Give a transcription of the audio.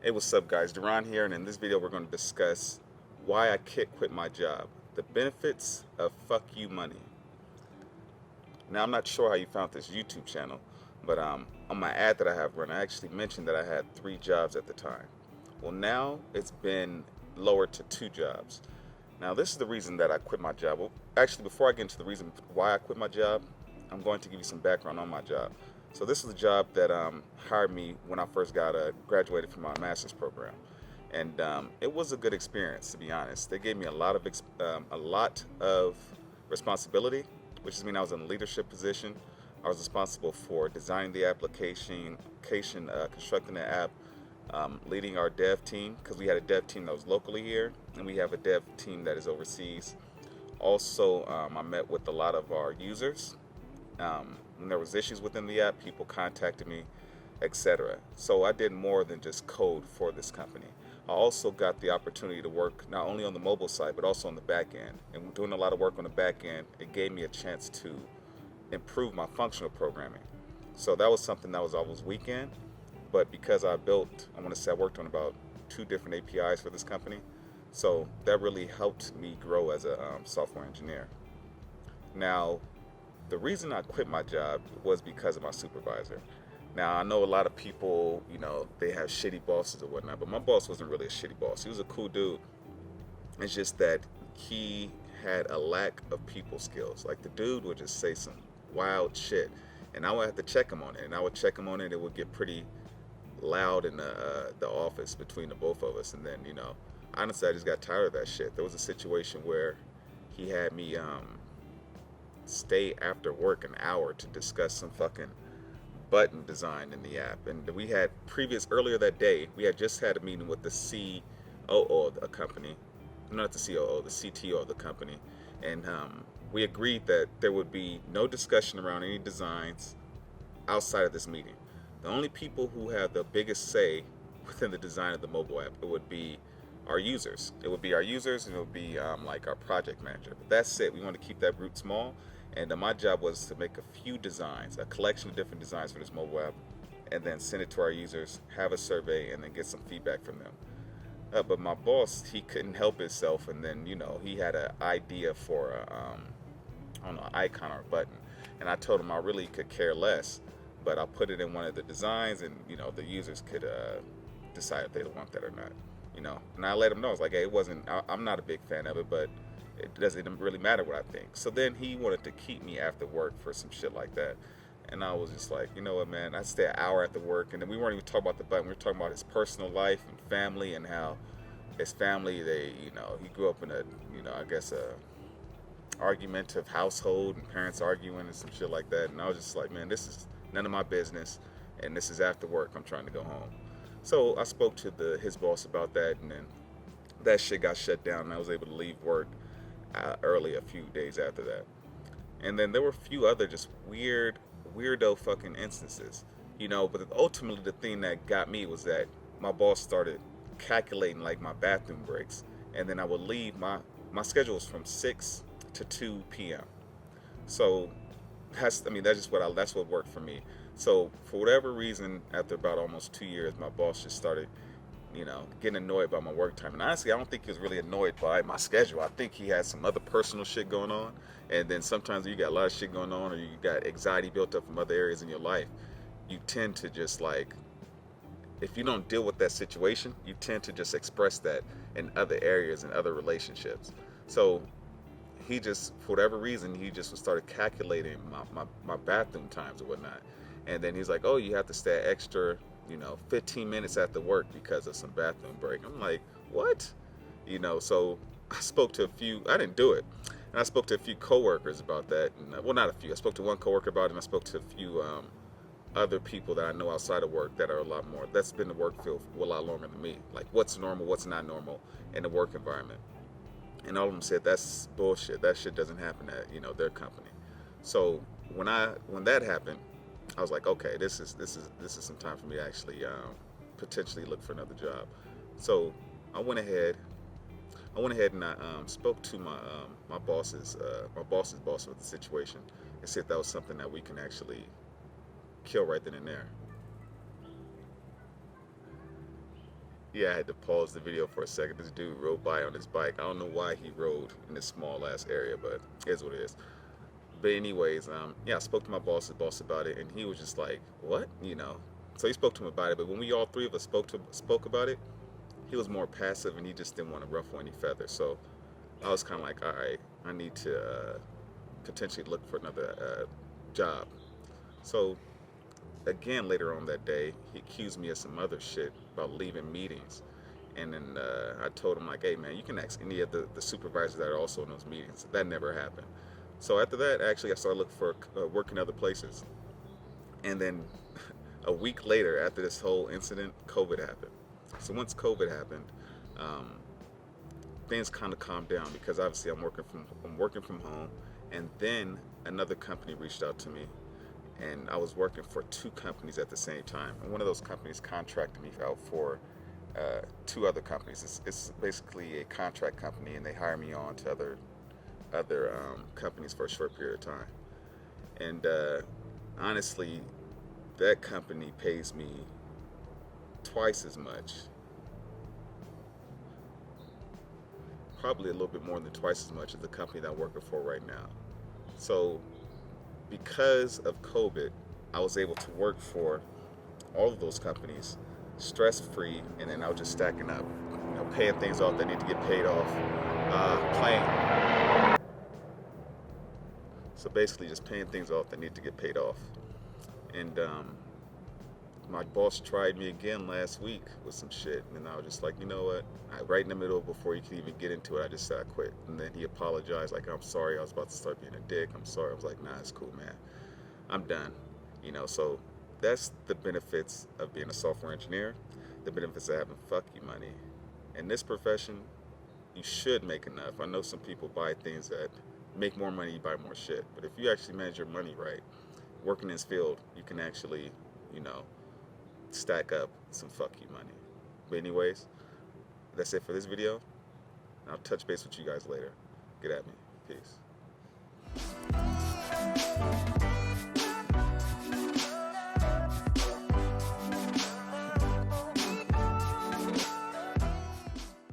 Hey, what's up, guys? Darron here, and in this video, we're going to discuss why I quit my job. The benefits of fuck you money. Now, I'm not sure how you found this YouTube channel, but on my ad that I have run, I actually mentioned that I had 3 jobs at the time. Well, now it's been lowered to 2 jobs. Now, this is the reason that I quit my job. Well, actually, before I get into the reason why I quit my job, I'm going to give you some background on my job. So this is a job that hired me when I first graduated from my master's program, and it was a good experience, to be honest. They gave me a lot of responsibility, which means I was in a leadership position. I was responsible for designing the application, constructing the app, leading our dev team, because we had a dev team that was locally here, and we have a dev team that is overseas. Also, I met with a lot of our users. When there was issues within the app, people contacted me, etc. So I did more than just code for this company. I also got the opportunity to work not only on the mobile side, but also on the back end. And doing a lot of work on the back end, it gave me a chance to improve my functional programming. So that was something that was always weak in. But because I want to say I worked on about 2 different APIs for this company. So that really helped me grow as a software engineer. Now, the reason I quit my job was because of my supervisor. Now, I know a lot of people, they have shitty bosses or whatnot, but my boss wasn't really a shitty boss. He was a cool dude. It's just that he had a lack of people skills. Like, the dude would just say some wild shit, and I would have to check him on it. And I would check him on it. It would get pretty loud in the office between the both of us. And then, honestly, I just got tired of that shit. There was a situation where he had me stay after work an hour to discuss some fucking button design in the app. And we had earlier that day, we had just had a meeting with the COO of the company, not the COO, the CTO of the company. And we agreed that there would be no discussion around any designs outside of this meeting. The only people who have the biggest say within the design of the mobile app, it would be our users. It would be our users, and it would be like our project manager. But that's it. We want to keep that group small. And my job was to make a few designs, a collection of different designs for this mobile app, and then send it to our users, have a survey, and then get some feedback from them. But my boss, he couldn't help himself, and then, he had an idea for I don't know, an icon or a button. And I told him I really could care less, but I'll put it in one of the designs, and, the users could decide if they want that or not. And I let him know. I was like, hey, I'm not a big fan of it, but it doesn't really matter what I think. So then he wanted to keep me after work for some shit like that. And I was just like, you know what, man, I stay an hour after work. And then we weren't even talking about the button. We were talking about his personal life and family, and how his family, he grew up in I guess a argumentative household, and parents arguing and some shit like that. And I was just like, man, this is none of my business. And this is after work. I'm trying to go home. So I spoke to his boss about that, and then that shit got shut down, and I was able to leave work early a few days after that. And then there were a few other just weirdo fucking instances, but ultimately the thing that got me was that my boss started calculating like my bathroom breaks, and then I would leave. My schedule was from 6 to 2 p.m. So that's what worked for me. So for whatever reason, after about almost 2 years, my boss just started getting annoyed by my work time. And honestly, I don't think he was really annoyed by my schedule. I think he had some other personal shit going on. And then sometimes you got a lot of shit going on, or you got anxiety built up from other areas in your life. You tend to just if you don't deal with that situation, you tend to just express that in other areas and other relationships. So he just, for whatever reason, he just started calculating my bathroom times or whatnot. And then he's like, oh, you have to stay extra 15 minutes after work because of some bathroom break. I'm like, what? So I spoke to I didn't do it. And I spoke to a few coworkers about that. And, well, not a few. I spoke to one coworker about it, and I spoke to a few other people that I know outside of work that are that's been in the work field for a lot longer than me. Like, what's normal, what's not normal in the work environment. And all of them said, that's bullshit. That shit doesn't happen at, their company. So when that happened, I was like, okay, this is some time for me to actually potentially look for another job. So I went ahead and I spoke to my boss's boss with the situation, and see if that was something that we can actually kill right then and there. Yeah, I had to pause the video for a second. This dude rode by on his bike. I don't know why he rode in this small ass area, but it is what it is. But anyways, yeah, I spoke to my boss about it, and he was just like, "What?" So he spoke to him about it. But when we all three of us spoke about it, he was more passive, and he just didn't want to ruffle any feathers. So I was kind of like, "All right, I need to potentially look for another job." So again, later on that day, he accused me of some other shit about leaving meetings. And then I told him like, hey man, you can ask any of the supervisors that are also in those meetings. That never happened. So after that, actually, I started looking for work in other places. And then a week later, after this whole incident, COVID happened. So once COVID happened, um, things kind of calmed down because obviously I'm working from home. And then another company reached out to me, and I was working for two companies at the same time. And one of those companies contracted me out for two other companies. It's basically a contract company, and they hire me on to other companies for a short period of time. And honestly, that company pays me twice as much, probably a little bit more than twice as much as the company that I'm working for right now. So because of COVID, I was able to work for all of those companies stress free, and then I was just stacking up, paying things off that need to get paid off, playing. So basically, just paying things off that need to get paid off. And my boss tried me again last week with some shit, and I was just like, you know what? Right in the middle, before you could even get into it, I just said I quit. And then he apologized, like, I'm sorry, I was about to start being a dick. I'm sorry. I was like, nah, it's cool, man. I'm done. So that's the benefits of being a software engineer. The benefits of having fuck you money. In this profession, you should make enough. I know some people buy things that make more money, you buy more shit. But if you actually manage your money right, working in this field, you can actually, you know, stack up some fuck you money. But anyways, that's it for this video. I'll touch base with you guys later. Get at me. Peace.